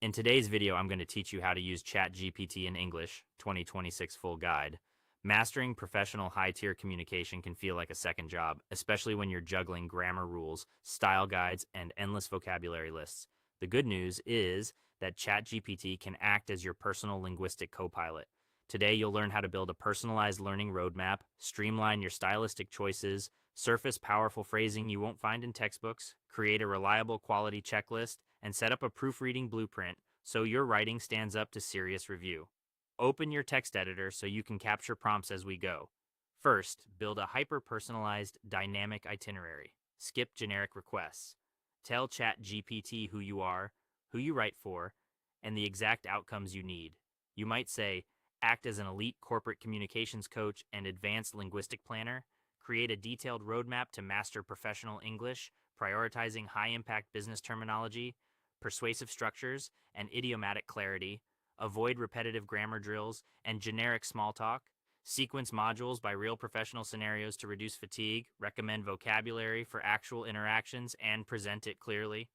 In today's video, I'm going to teach you how to use ChatGPT in English 2026 full guide. Mastering professional high-tier communication can feel like a second job, especially when you're juggling grammar rules, style guides, and endless vocabulary lists. The good news is that ChatGPT can act as your personal linguistic co-pilot. Today, you'll learn how to build a personalized learning roadmap, streamline your stylistic choices, surface powerful phrasing you won't find in textbooks, create a reliable quality checklist, and set up a proofreading blueprint so your writing stands up to serious review. Open your text editor so you can capture prompts as we go. First, build a hyper-personalized dynamic itinerary. Skip generic requests. Tell ChatGPT who you are, who you write for, and the exact outcomes you need. You might say, act as an elite corporate communications coach and advanced linguistic planner, create a detailed roadmap to master professional English, prioritizing high-impact business terminology, persuasive structures, and idiomatic clarity, avoid repetitive grammar drills and generic small talk, sequence modules by real professional scenarios to reduce fatigue, recommend vocabulary for actual interactions, and present it clearly.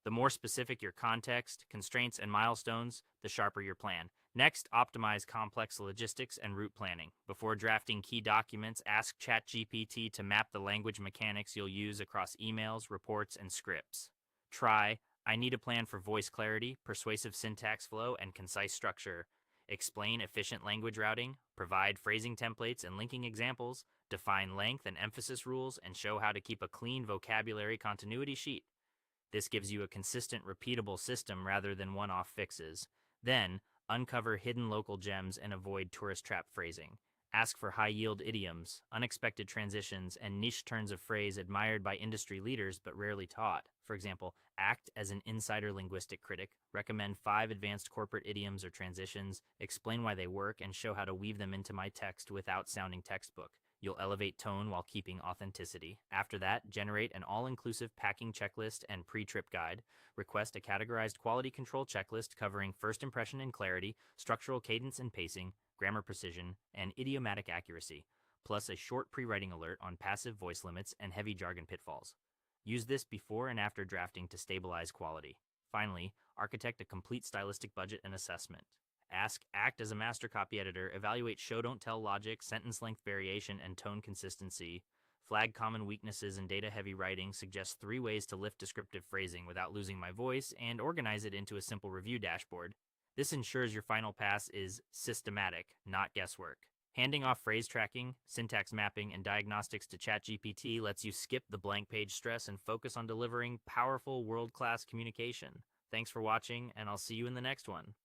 The more specific your context, constraints, and milestones, the sharper your plan. Next, optimize complex logistics and route planning. Before drafting key documents, ask ChatGPT to map the language mechanics you'll use across emails, reports, and scripts. Try, I need a plan for voice clarity, persuasive syntax flow, and concise structure. Explain efficient language routing, provide phrasing templates and linking examples, define length and emphasis rules, and show how to keep a clean vocabulary continuity sheet. This gives you a consistent, repeatable system rather than one-off fixes. Then, uncover hidden local gems and avoid tourist trap phrasing. Ask for high-yield idioms, unexpected transitions, and niche turns of phrase admired by industry leaders but rarely taught. For example, act as an insider linguistic critic, recommend 5 advanced corporate idioms or transitions, explain why they work, and show how to weave them into my text without sounding textbook. You'll elevate tone while keeping authenticity. After that, generate an all-inclusive packing checklist and pre-trip guide. Request a categorized quality control checklist covering first impression and clarity, structural cadence and pacing, grammar precision, and idiomatic accuracy, plus a short pre-writing alert on passive voice limits and heavy jargon pitfalls. Use this before and after drafting to stabilize quality. Finally, architect a complete stylistic budget and assessment. Act as a master copy editor, evaluate show-don't-tell logic, sentence length variation, and tone consistency. Flag common weaknesses in data-heavy writing, suggest 3 ways to lift descriptive phrasing without losing my voice, and organize it into a simple review dashboard. This ensures your final pass is systematic, not guesswork. Handing off phrase tracking, syntax mapping, and diagnostics to ChatGPT lets you skip the blank page stress and focus on delivering powerful, world-class communication. Thanks for watching, and I'll see you in the next one.